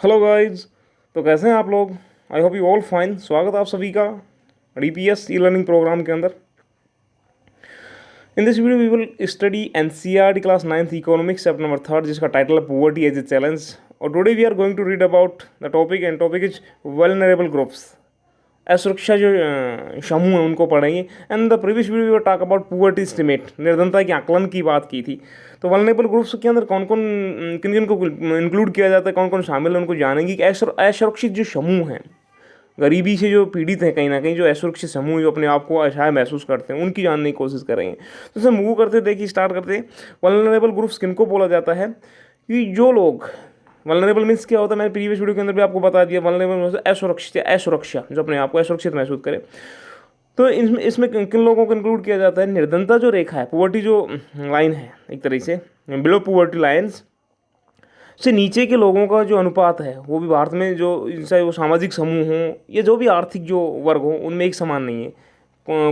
Hello guys. तो कैसे हैं आप लोग? I hope you all fine. स्वागत है आप सभी का डीपीएस ई लर्निंग प्रोग्राम के अंदर। In this video we will study NCERT class 9th economics chapter number 3 जिसका टाइटल है पुअर्टी एज ए चैलेंज। और today we are going to read about the topic and topic is vulnerable groups. असुरक्षा जो समूह हैं उनको पढ़ेंगे। And the previous video we talk about poverty estimate, निर्धनता के आकलन की बात की थी। तो वल्नरेबल ग्रुप्स के अंदर कौन कौन किन किन को इंक्लूड किया जाता है, कौन कौन शामिल है, उनको जानेंगे कि असुरक्षित जो समूह हैं, गरीबी से जो पीड़ित हैं, कहीं ना कहीं जो असुरक्षित समूह जो अपने आप को असहाय महसूस करते हैं, उनकी जानने की कोशिश करेंगे। तो इसे मूव करते देखिए, स्टार्ट करते। वल्नरेबल ग्रुप्स किनको बोला जाता है कि जो लोग, वल्नरेबल मीन्स क्या होता है, मैंने प्रीवियस वीडियो के अंदर भी आपको बता दिया। वल्नरेबल असुरक्षित या असुरक्षा, जो अपने आप को असुरक्षित महसूस करे। तो इसमें इसमें किन लोगों को इंक्लूड किया जाता है? निर्धनता जो रेखा है, पुअर्टी जो लाइन है, एक तरह से बिलो पुअर्टी लाइन्स से नीचे के लोगों का जो अनुपात है, वो भी भारत में जो, चाहे वो सामाजिक समूह हों या जो भी आर्थिक जो वर्ग हो, उनमें एक समान नहीं है।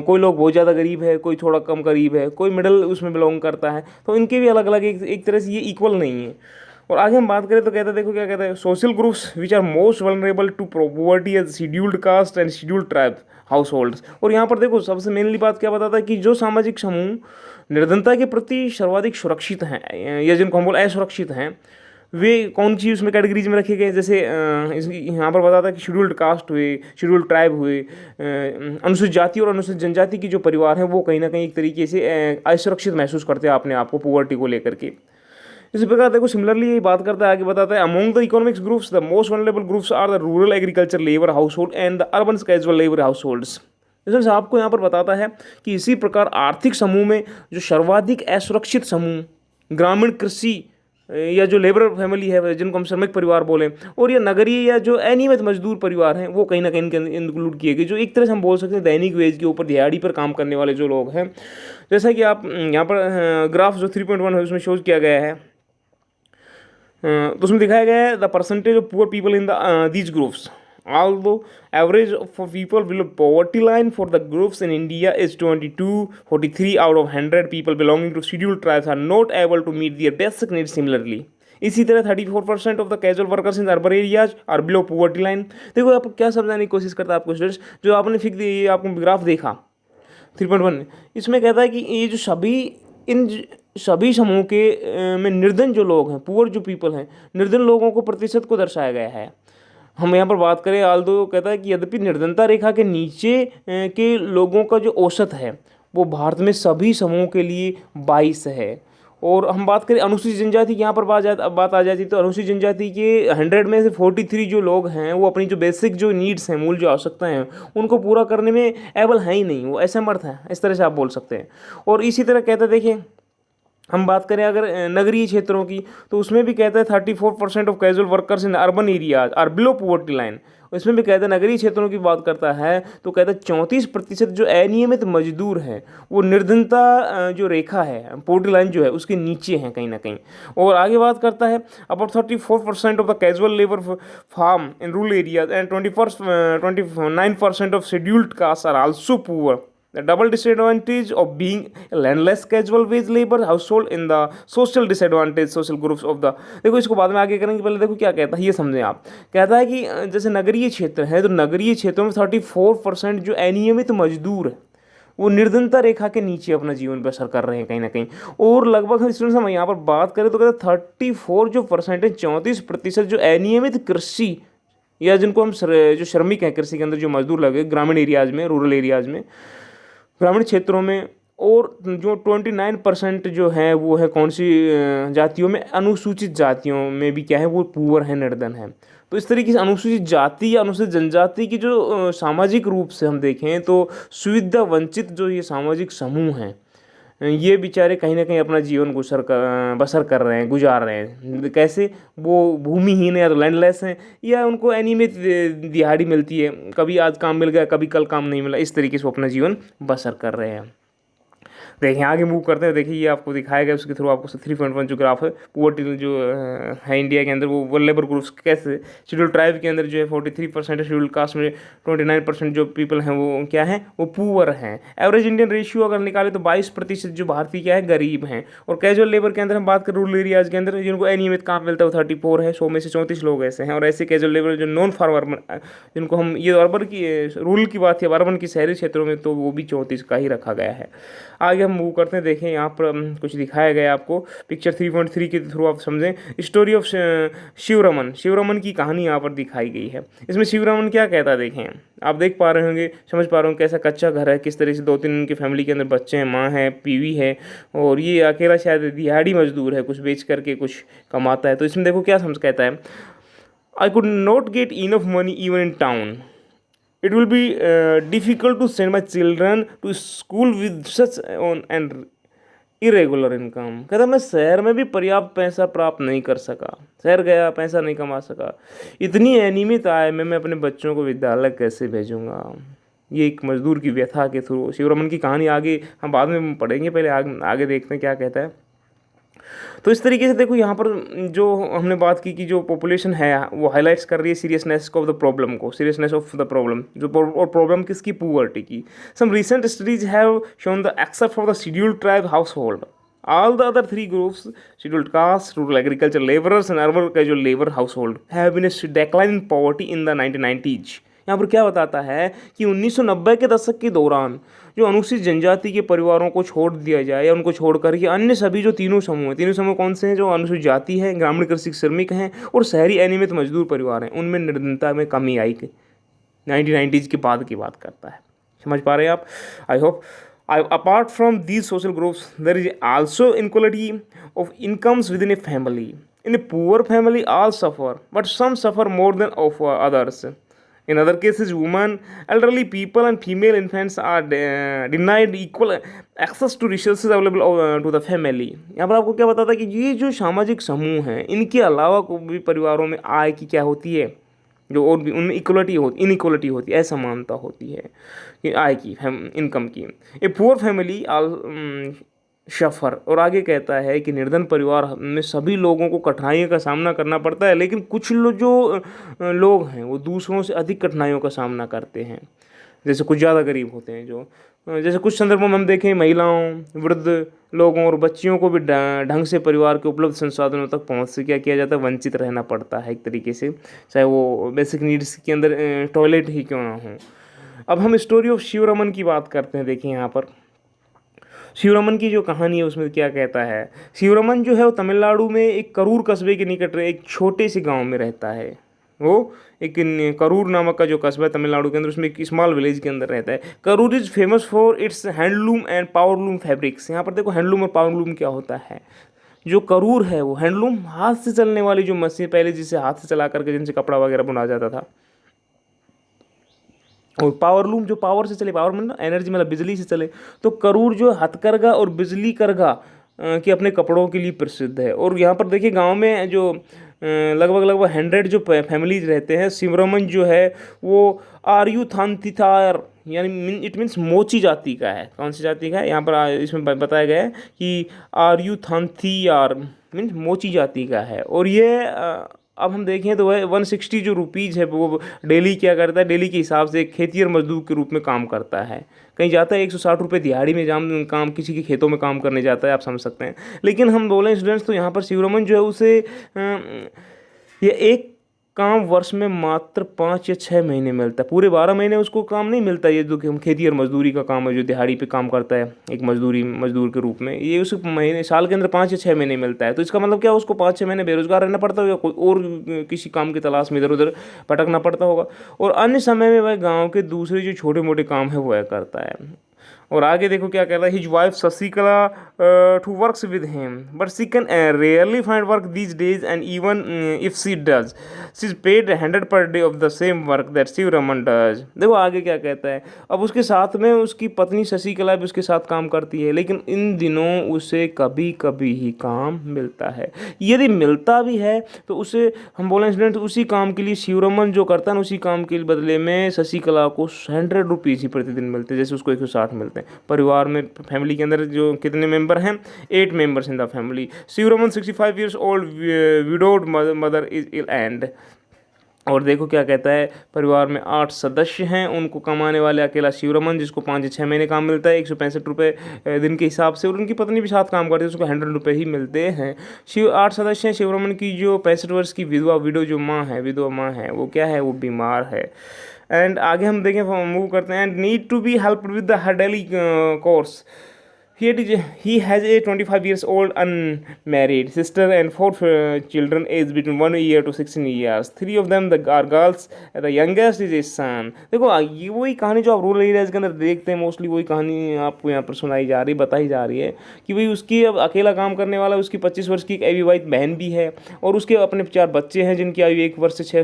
कोई लोग बहुत ज़्यादा गरीब है, कोई थोड़ा कम गरीब है, कोई मिडल उसमें बिलोंग करता है। तो इनके भी अलग अलग एक तरह से ये इक्वल नहीं है। और आगे हम बात करें तो कहते हैं, देखो क्या कहते हैं, social groups which are most vulnerable to poverty as scheduled caste and scheduled tribe households. और यहाँ पर देखो सबसे मेनली बात क्या बताता है कि जो सामाजिक समूह निर्धनता के प्रति सर्वाधिक सुरक्षित हैं, या जिनको हम बोल असुरक्षित हैं, वे कौन सी उसमें कैटेगरीज में रखे गए। जैसे यहाँ पर बताता है कि शेड्यूल्ड कास्ट हुए, शेड्यूल्ड ट्राइब हुए, अनुसूचित जाति और अनुसूचित जनजाति की जो परिवार हैं, वो कहीं ना कहीं एक तरीके से असुरक्षित महसूस करते हैं अपने आप को पुअर्टी को लेकर के। इसी प्रकार देखो सिमिलरली ये बात करता है, आगे बताता है, among the economics groups the most vulnerable groups are the rural agriculture labour household and the urban casual labour households. इसमें आपको यहाँ पर बताता है कि इसी प्रकार आर्थिक समूह में जो सर्वाधिक असुरक्षित समूह ग्रामीण कृषि या जो लेबर फैमिली है, जिनको हम श्रमिक परिवार बोलें, और या नगरीय या जो अनियमित मजदूर परिवार हैं, वो कहीं ना कहीं इनके इंक्लूड किए गए, जो एक तरह से हम बोल सकते हैं दैनिक वेज के ऊपर, दिहाड़ी पर काम करने वाले जो लोग हैं। जैसा कि आप यहाँ पर ग्राफ जो 3.1 है उसमें शो किया गया है, तो उसमें दिखाया गया है the percentage of poor people in the these groups. Although average for people below poverty line for the groups in India is 22.43 out of 100 people belonging to scheduled tribes are not able to meet their basic needs similarly. इसी तरह 34% of the casual workers in urban areas are below poverty line. देखो आप क्या समझाने की कोशिश करता है आपको स्टूडेंट्स, जो आपने फिक्स आपको ग्राफ देखा 3.1, इसमें कहता है कि ये जो सभी समूह के में निर्धन जो लोग हैं, पुअर जो पीपल हैं, निर्धन लोगों को प्रतिशत को दर्शाया गया है। हम यहाँ पर बात करें, आल्दो कहता है कि यद्यपि निर्धनता रेखा के नीचे के लोगों का जो औसत है, वो भारत में सभी समूहों के लिए 22 है। और हम बात करें अनुसूचित जनजाति की, यहाँ पर बात आ जाती, तो अनुसूचित जनजाति के 100 में से 43 जो लोग हैं, वो अपनी जो बेसिक जो नीड्स हैं, मूल जो आवश्यकताएं हैं, उनको पूरा करने में एबल है ही नहीं, वो असमर्थ है, इस तरह से आप बोल सकते हैं। और इसी तरह कहते हैं, देखिए हम बात करें अगर नगरीय क्षेत्रों की, तो उसमें भी कहता है 34% of casual workers in urban areas are below poverty line. इसमें भी कहता है, नगरीय क्षेत्रों की बात करता है तो कहता है 34% जो अनियमित मजदूर हैं, वो निर्धनता जो रेखा है, पोवर्टी लाइन जो है, उसके नीचे हैं कहीं ना कहीं। और आगे बात करता है, about 34% of the casual labour farm in rural areas and 29% of scheduled caste are also poor. The double disadvantage of being a landless casual wage labor household in the social disadvantage social groups of the। देखो इसको बाद में आगे करेंगे, पहले देखो क्या कहता है, ये समझें आप। कहता है कि जैसे नगरीय क्षेत्र है, तो नगरीय क्षेत्रों में 34% जो अनियमित मजदूर है, वो निर्धनता रेखा के नीचे अपना जीवन बसर कर रहे हैं कहीं ना कहीं। और लगभग स्टूडेंट्स हम यहाँ पर बात करें तो कहते हैं 34 जो परसेंटेज, 34% जो अनियमित कृषि या जिनको हम जो श्रमिक हैं कृषि के अंदर, जो मजदूर लगे ग्रामीण एरियाज में, रूरल एरियाज में, ग्रामीण क्षेत्रों में। और जो 29% जो है, वो है कौन सी जातियों में, अनुसूचित जातियों में भी क्या है, वो पुअर है, निर्धन है। तो इस तरीके से अनुसूचित जाति या अनुसूचित जनजाति की जो सामाजिक रूप से हम देखें तो सुविधा वंचित जो ये सामाजिक समूह हैं, ये बेचारे कहीं ना कहीं अपना जीवन बसर कर रहे हैं, गुजार रहे हैं। कैसे? वो भूमिहीन है, या तो लैंडलेस हैं, या उनको अनियमित दिहाड़ी मिलती है, कभी आज काम मिल गया, कभी कल काम नहीं मिला, इस तरीके से वो अपना जीवन बसर कर रहे हैं। देखिए आगे मूव करते हैं। देखिए ये आपको दिखाया गया, उसके थ्रू आपको 3.1 जो ग्राफ है पुअर्टी जो है इंडिया के अंदर, वो लेबर ग्रुप्स कैसे शेड्यूल ट्राइब के अंदर जो है 43% है, शेड्यूल कास्ट में 29% जो पीपल हैं वो क्या है, वो पुअर हैं। एवरेज इंडियन रेशियो अगर निकाले तो 22% जो भारतीय क्या है, गरीब हैं। और कैजुअल लेबर के अंदर हम बात करें रूरल एरियाज के अंदर जिनको अनियमित काम मिलता है वो 34 है, 100 में से 34 लोग ऐसे हैं। और ऐसे कैजुअल लेबर जो नॉन फार्म अर्बन, जिनको हम ये अर्बन की रूरल की बात है, अर्बन की शहरी क्षेत्रों में, तो वो भी 34 का ही रखा गया है। आगे हम मूव करते हैं। देखें यहाँ पर कुछ दिखाया गया आपको पिक्चर 3.3 के थ्रू आप समझें। स्टोरी ऑफ शिवरमन, शिवरमन की कहानी यहाँ पर दिखाई गई है। इसमें शिवरमन क्या कहता है देखें, आप देख पा रहे होंगे, समझ पा रहे होंगे कैसा कच्चा घर है, किस तरह से 2-3 उनकी फैमिली के अंदर बच्चे हैं, माँ है, बीवी है, और ये अकेला शायद दिहाड़ी मजदूर है, कुछ बेच करके कुछ कमाता है। तो इसमें देखो क्या समझ कहता है, I could not get enough money even in town, it will be difficult to send my children to school with such on and irregular income। कहता मैं शहर में भी पर्याप्त पैसा प्राप्त नहीं कर सका, शहर गया पैसा नहीं कमा सका, इतनी अनियमित आय में मैं अपने बच्चों को विद्यालय कैसे भेजूंगा। ये एक मजदूर की व्यथा के थ्रू शिवरमन की कहानी, आगे हम बाद में पढ़ेंगे, पहले आगे देखते हैं क्या कहता है। तो इस तरीके से देखो यहाँ पर जो हमने बात की कि जो पॉपुलेशन है वो हाईलाइट्स कर रही है सीरियसनेस ऑफ द प्रॉब्लम को, सीरियसनेस ऑफ द प्रॉब्लम, जो और प्रॉब्लम किसकी, पुअर्टी की। Some recent studies have shown the except for the scheduled tribe household all the other three groups, scheduled caste, rural agriculture laborers and urban casual labor household, have been a decline in poverty in the 1990s। यहाँ पर क्या बताता है कि 1990 के दशक के दौरान जो अनुसूचित जनजाति के परिवारों को छोड़ दिया जाए या उनको छोड़ कर के अन्य सभी जो तीनों समूह हैं, तीनों समूह कौन से हैं, जो अनुसूचित जाति हैं, ग्रामीण कृषि श्रमिक हैं और शहरी अनियमित मजदूर परिवार हैं, उनमें निर्धनता में कमी आई 1990s के बाद की बात करता है। समझ पा रहे हैं आप, I hope. Apart from these social groups, there is also inequality of incomes within a family. In a poor family, all suffer, but some suffer more than of others. In other cases, women, elderly people, and female infants are denied equal access to resources available to the family। यहाँ पर आपको क्या बताता है कि ये जो सामाजिक समूह हैं, इनके अलावा को भी परिवारों में आय की क्या होती है, जो और भी उनमें इनइक्वलिटी होती है, असमानता होती है कि आय की, इनकम की। ए पुअर फैमिली आल सफ़र, और आगे कहता है कि निर्धन परिवार में सभी लोगों को कठिनाइयों का सामना करना पड़ता है, लेकिन कुछ लोग हैं वो दूसरों से अधिक कठिनाइयों का सामना करते हैं, जैसे कुछ ज़्यादा गरीब होते हैं जो, जैसे कुछ संदर्भों में हम देखें महिलाओं, वृद्ध लोगों और बच्चियों को भी ढंग से परिवार के उपलब्ध संसाधनों तक पहुंच से क्या किया जाता है, वंचित रहना पड़ता है एक तरीके से, चाहे वो बेसिक नीड्स के अंदर टॉयलेट ही क्यों ना हो। अब हम स्टोरी ऑफ शिवरमन की बात करते हैं। देखिए यहाँ पर शिवरमन की जो कहानी है उसमें क्या कहता है। शिवरमन जो है वो तमिलनाडु में एक करूर कस्बे के निकट एक छोटे से गाँव में रहता है। वो एक करूर नामक का जो कस्बा है तमिलनाडु के अंदर, उसमें एक स्मॉल विलेज के अंदर रहता है। Karur is famous for its handloom and powerloom fabrics. यहाँ पर देखो हैंडलूम और पावरलूम क्या होता है। जो करूर है वो हैंडलूम, हाथ से चलने वाली जो मशीन, पहले जिसे हाथ से चला करके जिनसे कपड़ा वगैरह बुना जाता था, और पावरलूम जो पावर से चले, पावर मतलब एनर्जी मतलब बिजली से चले। तो करूर जो हथकरघा और बिजली करघा के अपने कपड़ों के लिए प्रसिद्ध है। और यहाँ पर देखिए गांव में जो लगभग 100 जो फैमिलीज रहते हैं। शिवरमन जो है वो आर्युथान्थिथार यानी इट मीन्स मोची जाति का है। कौन सी जाति का है, यहाँ पर इसमें बताया गया है कि आर्युथान्थियार मीन्स मोची जाति का है। और ये अब हम देखें तो वह 160 जो रुपीज़ है वो डेली क्या करता है, डेली के हिसाब से एक खेतिहर मजदूर के रूप में काम करता है। कहीं जाता है 160 रुपये दिहाड़ी में काम किसी के खेतों में काम करने जाता है, आप समझ सकते हैं। लेकिन हम बोलें स्टूडेंट्स तो यहाँ पर शिवरमन जो है उसे ये एक काम वर्ष में मात्र 5 या 6 महीने मिलता है। पूरे 12 महीने उसको काम नहीं मिलता। ये जो खेती और मजदूरी का काम है, जो दिहाड़ी पे काम करता है एक मजदूर के रूप में, ये उस महीने साल के अंदर 5 या 6 महीने मिलता है। तो इसका मतलब क्या, उसको 5-6 महीने बेरोजगार रहना पड़ता होगा, कोई और किसी काम की तलाश में इधर उधर भटकना पड़ता होगा। और अन्य समय में वह गाँव के दूसरे जो छोटे मोटे काम है वह करता है। और आगे देखो क्या कहता है, his wife Shashikala too works with him but she can rarely find work these days and even if she does she is paid 100 per day of the same work that Shivaraman does. देखो आगे क्या कहता है, अब उसके साथ में उसकी पत्नी शशिकला भी उसके साथ काम करती है, लेकिन इन दिनों उसे कभी कभी ही काम मिलता है। यदि मिलता भी है तो उसे हम बोलें स्टूडेंट, उसी काम के लिए शिवरमन जो करता है ना, उसी काम के बदले में शशिकला को 100 रुपीज़ ही प्रतिदिन मिलते हैं, जैसे उसको 160 मिलते हैं। करते हैं। परिवार में, फैमिली के अंदर जो कितने मेंबर हैं, 8 members in the family. Shivaraman 65 years old widowed mother is ill and. और देखो क्या कहता है, परिवार में 8 सदस्य हैं, उनको कमाने वाले अकेला शिवरमन, जिसको 5 से 6 महीने काम मिलता है 165 रुपये दिन के हिसाब से, और उनकी पत्नी भी साथ काम करती है, उसको 100 रुपये ही मिलते हैं। 8 सदस्य हैं। शिवरमन की जो 65 वर्ष की विधवा जो माँ है, विधवा माँ है, वो क्या है, वो बीमार है। एंड आगे हम देखें, मूव करते हैं, and need to be help with the her daily chores. He has a 25 years old unmarried sister and 4 children aged between 1 year to 16 years. 3 of them are girls. The youngest is a son. देखो ये वही कहानी जो आप rural areas के अंदर देखते हैं, मोस्टली वही कहानी आपको यहाँ पर सुनाई जा रही, बताई जा रही है कि भाई उसकी अब अकेला काम करने वाला, उसकी 25 वर्ष की एक अविवाहित बहन भी है, और उसके अपने 4 बच्चे हैं जिनकी आयु 1 वर्ष से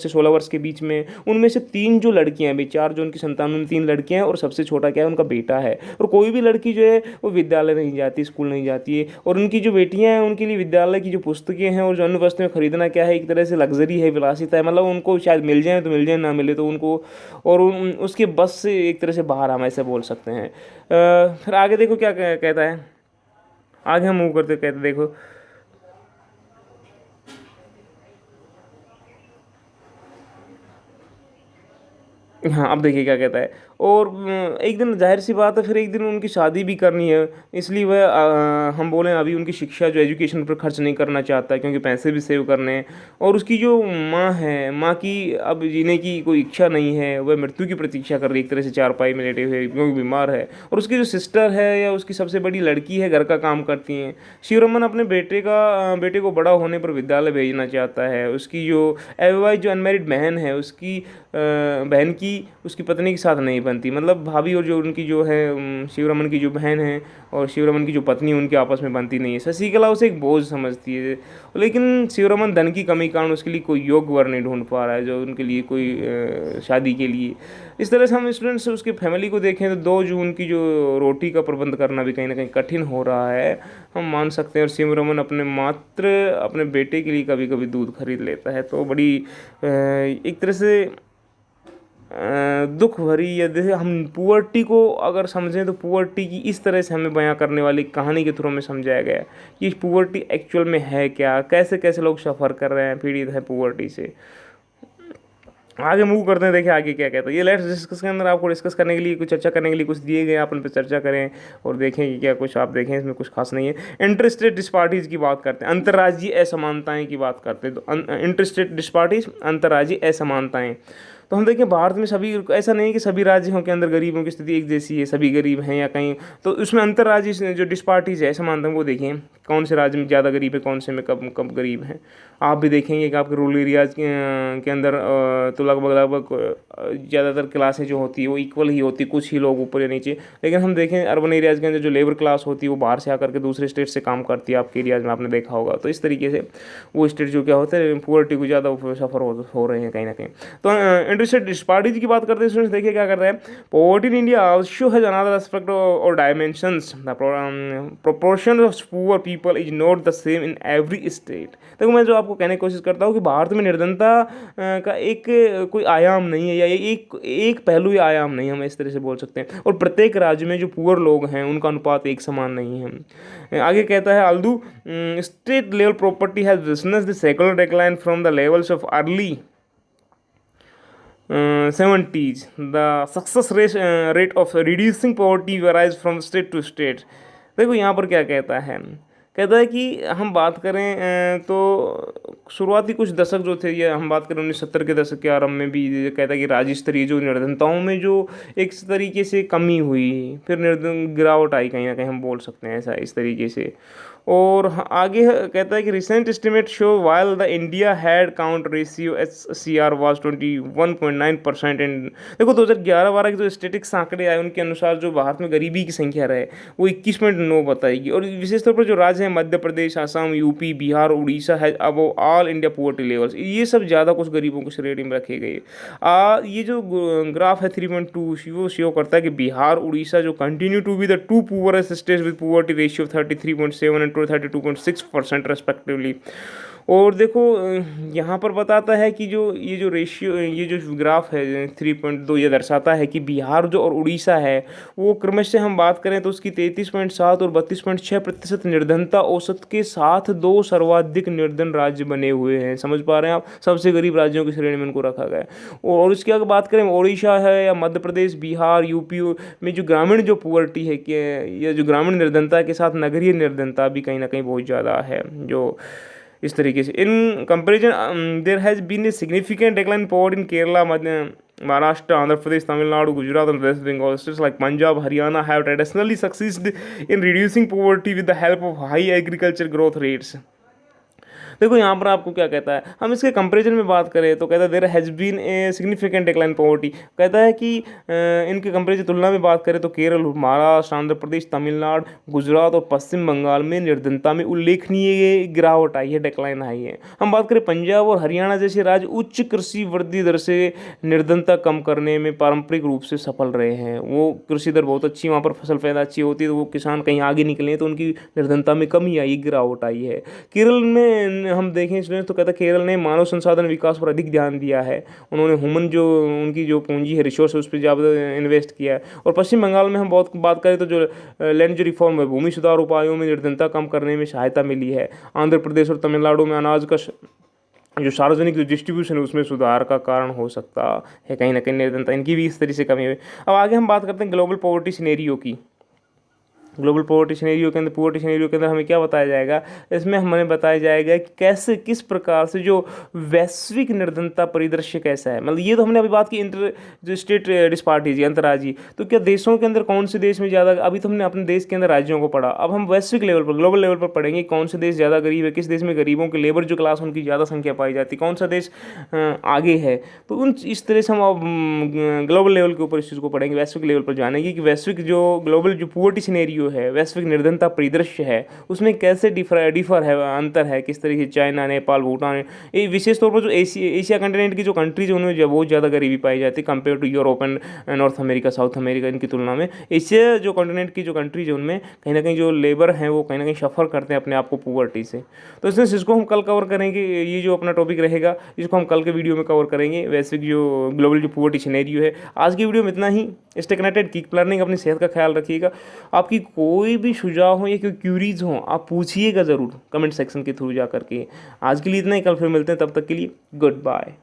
16 वर्ष के बीच में। उनमें से 3 जो लड़कियाँ हैं, 4 जो उनकी संतान, उन 3 लड़कियाँ हैं, और सबसे छोटा क्या है, उनका बेटा है। और कोई भी लड़की जो है वो विद्यालय नहीं जाती, स्कूल नहीं जाती है, और उनकी जो बेटियां हैं उनके लिए विद्यालय की जो पुस्तकें हैं और जो अन्य वस्तुएं खरीदना क्या है, एक तरह से लग्जरी है, विलासिता है, मतलब उनको शायद मिल जाए तो मिल जाए, ना मिले तो उनको, और उसके बस से एक तरह से बाहर, हम ऐसे बोल सकते हैं। फिर आगे देखो क्या कहता है, आगे हम मूव करते कहते देखो, हाँ अब देखिए क्या कहता है। और एक दिन जाहिर सी बात है, फिर एक दिन उनकी शादी भी करनी है, इसलिए वह हम बोलें अभी उनकी शिक्षा जो एजुकेशन पर खर्च नहीं करना चाहता है, क्योंकि पैसे भी सेव करने हैं। और उसकी जो माँ है, माँ की अब जीने की कोई इच्छा नहीं है, वह मृत्यु की प्रतीक्षा कर रही है एक तरह से, चारपाई में लेटे हुए, क्योंकि बीमार है। और उसकी जो सिस्टर है या उसकी सबसे बड़ी लड़की है, घर का काम करती हैं। शिवरमन अपने बेटे को बड़ा होने पर विद्यालय भेजना चाहता है। उसकी जो अविवाहित, जो अनमेरिड बहन है, उसकी बहन की उसकी पत्नी के साथ नहीं बनती, मतलब भाभी और जो उनकी जो है शिवरमन की जो बहन है और शिवरमन की जो पत्नी, उनके आपस में बनती नहीं है। शशिकला उसे एक बोझ समझती है, लेकिन शिवरमन धन की कमी के कारण उसके लिए कोई योग्य वर नहीं ढूंढ पा रहा है, जो उनके लिए कोई शादी के लिए। इस तरह से हम स्टूडेंट्स उसके फैमिली को देखें तो 2 जून की जो रोटी का प्रबंध करना भी कहीं ना कहीं कठिन हो रहा है, हम मान सकते हैं। और शिवरमन अपने बेटे के लिए कभी कभी दूध खरीद लेता है। तो बड़ी एक तरह से दुख भरी, या जैसे हम पुअर्टी को अगर समझें तो पुअर्टी की इस तरह से हमें बयां करने वाली कहानी के थ्रू में समझाया गया है कि पुअर्टी एक्चुअल में है क्या, कैसे कैसे लोग सफ़र कर रहे हैं, पीड़ित है पुअर्टी से। आगे मूव करते हैं, देखिए आगे क्या कहता है। ये लेट्स डिस्कस के अंदर आपको डिस्कस करने के लिए, कुछ चर्चा करने के लिए कुछ दिए गए, आप उन पर चर्चा करें और देखें कि क्या कुछ आप देखें, इसमें कुछ खास नहीं है। इंटरस्टेट डिस्पार्टीज की बात करते हैं, अंतर्राज्यीय असमानताएं की बात करते हैं। तो इंटरस्टेट डिस्पार्टीज, अंतर्राज्यीय असमानताएं, तो हम देखें भारत में सभी, ऐसा नहीं है कि सभी राज्यों के अंदर गरीबों की स्थिति एक जैसी है, सभी गरीब हैं या कहीं, तो उसमें अंतर्राज्यीय जो डिस्पार्टीज है, समानता, वो देखें कौन से राज्य में ज़्यादा गरीब है, कौन से में कम कम गरीब हैं। आप भी देखेंगे कि आपके रूरल एरियाज़ के अंदर तो लगभग ज़्यादातर क्लासें जो होती है वो इक्वल ही होती है, कुछ ही लोग ऊपर या नीचे। लेकिन हम देखें अर्बन एरियाज़ के अंदर जो लेबर क्लास होती है वो बाहर से आकर के दूसरे स्टेट से काम करती है, आपके एरियाज़ में आपने देखा होगा। तो इस तरीके से वो स्टेट जो क्या होते हैं, पुअर्टी को ज़्यादा सफ़र हो रहे हैं कहीं ना कहीं। तो इंटरेस्टेड डिस्पार्टीज की बात करते हैं स्टूडेंट्स, देखिए क्या कर रहे हैं। Poverty in India also has another aspect और dimensions. The proportion of poor people is not the same in every state. देखो मैं जो आपको कहने की कोशिश करता हूँ कि भारत में निर्धनता का एक कोई आयाम नहीं है, या एक पहलू या आयाम नहीं, हम इस तरह से बोल सकते हैं। और प्रत्येक राज्य में जो पुअर लोग हैं उनका अनुपात एक समान नहीं है। आगे कहता है although, state level property has witnessed the secular decline from the levels of early 70s. The success rate of reducing poverty varies from state to state. देखो यहाँ पर क्या कहता है, कहता है कि हम बात करें तो शुरुआती कुछ दशक जो थे, ये हम बात करें 1970 के दशक के आरंभ में भी, कहता है कि राज्य स्तरीय जो निर्धनताओं में जो एक तरीके से कमी हुई, फिर गिरावट आई कहीं ना कहीं, हम बोल सकते हैं ऐसा इस तरीके से। और आगे कहता है कि recent estimate show while the India had count ratio SCR was 21.9% इन। देखो 2011-12 के जो स्टेटिक्स आंकड़े आए उनके अनुसार जो भारत में गरीबी की संख्या रहे वो 21.9 बताएगी। और विशेष तौर पर जो राज्य हैं मध्य प्रदेश, असम, यूपी, बिहार, उड़ीसा है अब ऑल इंडिया पोवर्टी लेवल्स, ये सब ज़्यादा कुछ गरीबों की श्रेणी में रखे गए। ये जो ग्राफ है 3.2 वो शो करता है कि बिहार, उड़ीसा जो continue to be the 2 poorest states with poverty ratio 33.7 and 32.6% respectively। और देखो यहाँ पर बताता है कि जो ये जो रेशियो, ये जो ग्राफ है 3.2, ये दर्शाता है कि बिहार जो और उड़ीसा है वो क्रमशः हम बात करें तो उसकी 33.7 और 32.6% निर्धनता औसत के साथ दो सर्वाधिक निर्धन राज्य बने हुए हैं। समझ पा रहे हैं आप, सबसे गरीब राज्यों की श्रेणी में इनको रखा गया है। और इसकी अगर बात करें उड़ीसा है या मध्य प्रदेश, बिहार, यूपी में जो ग्रामीण जो पुअर्टी है कि ये जो ग्रामीण निर्धनता के साथ नगरीय निर्धनता भी कहीं ना कहीं बहुत ज़्यादा है। जो इस तरीके से in comparison there has been a significant decline poverty in Kerala, Maharashtra, Andhra Pradesh, Tamil Nadu, Gujarat and West Bengal. States like Punjab, Haryana have traditionally succeeded in reducing poverty with the help of high agriculture growth rates. देखो यहाँ पर आपको क्या कहता है, हम इसके comparison में बात करें तो कहता है there has been a significant decline poverty. कहता है कि इनके कंपैरिजन तुलना में बात करें तो केरल, महाराष्ट्र, आंध्र प्रदेश, तमिलनाडु, गुजरात और पश्चिम बंगाल में निर्धनता में उल्लेखनीय गिरावट आई है, डिक्लाइन आई है। हम बात करें पंजाब और हरियाणा जैसे राज्य उच्च कृषि वृद्धि दर से निर्धनता कम करने में पारंपरिक रूप से सफल रहे हैं। वो कृषि दर बहुत अच्छी, वहाँ पर फसल पैदा अच्छी होती है तो वो किसान कहीं आगे निकले तो उनकी निर्धनता में कमी आई, गिरावट आई है। केरल में हम देखें स्टूडेंट्स तो कहता है केरल ने मानव संसाधन विकास पर अधिक ध्यान दिया है, उन्होंने ह्यूमन जो उनकी जो पूंजी है, रिसोर्स, उस पर ज़्यादा इन्वेस्ट किया है। और पश्चिम बंगाल में हम बहुत बात करें तो जो लैंड जो रिफॉर्म है, भूमि सुधार उपायों में निर्धनता कम करने में सहायता मिली है। आंध्र प्रदेश और तमिलनाडु में अनाज का जो सार्वजनिक जो डिस्ट्रीब्यूशन है उसमें सुधार का कारण हो सकता है कहीं ना कहीं निर्धनता, इनकी भी इस तरीके से कमी हुई। अब आगे हम बात करते हैं ग्लोबल पॉवर्टी सिनेरियो की। ग्लोबल पॉवर्टी सिनेरियो के अंदर हमें क्या बताया जाएगा, इसमें हमें बताया जाएगा कि कैसे, किस प्रकार से जो वैश्विक निर्धनता परिदृश्य कैसा है। मतलब ये तो हमने अभी बात की इंटर जो स्टेट डिस्पार्टीज, अंतर्राज्यीय, तो क्या देशों के अंदर कौन से देश में ज़्यादा, अभी तो हमने अपने देश के अंदर राज्यों को पढ़ा, अब हम वैश्विक लेवल पर, ग्लोबल लेवल पर पढ़ेंगे कौन से देश ज़्यादा गरीब है, किस देश में गरीबों की लेबर जो क्लास उनकी ज़्यादा संख्या पाई जाती है, कौन सा देश आगे है। तो उन इस तरह से हम अब ग्लोबल लेवल के ऊपर इस चीज़ को पढ़ेंगे, वैश्विक लेवल पर जानेंगे कि वैश्विक जो ग्लोबल जो पॉवर्टी सिनेरियो है, वैश्विक निर्धनता परिदृश्य है, उसमें कैसे डिफर है, अंतर है, किस तरीके से चाइना, नेपाल, भूटान, ये विशेष तौर पर जो एशिया कंटिनेंट की जो कंट्रीज है उनमें बहुत ज़्यादा गरीबी पाई जाती है compare to Europe and North America, South America, इनकी तुलना में एशिया जो कंटिनेंट की जो कंट्रीज है उनमें कहीं ना कहीं जो लेबर हैं वो कहीं ना कहीं सफ़र करते हैं अपने आप को पुअर्टी से। तो इसको हम कल कवर करेंगे, ये जो अपना टॉपिक रहेगा इसको हम कल के वीडियो में कवर करेंगे, वैश्विक जो ग्लोबल जो पुअर्टी सिनेरियो है। आज की वीडियो में इतना ही। स्टे कनेक्टेड, कीप लर्निंग, अपनी सेहत का ख्याल रखिएगा। आपकी कोई भी सुझाव हो या कोई क्यूरीज हो आप पूछिएगा ज़रूर कमेंट सेक्शन के थ्रू जा करके। आज के लिए इतना ही, कल फिर मिलते हैं, तब तक के लिए गुड बाय।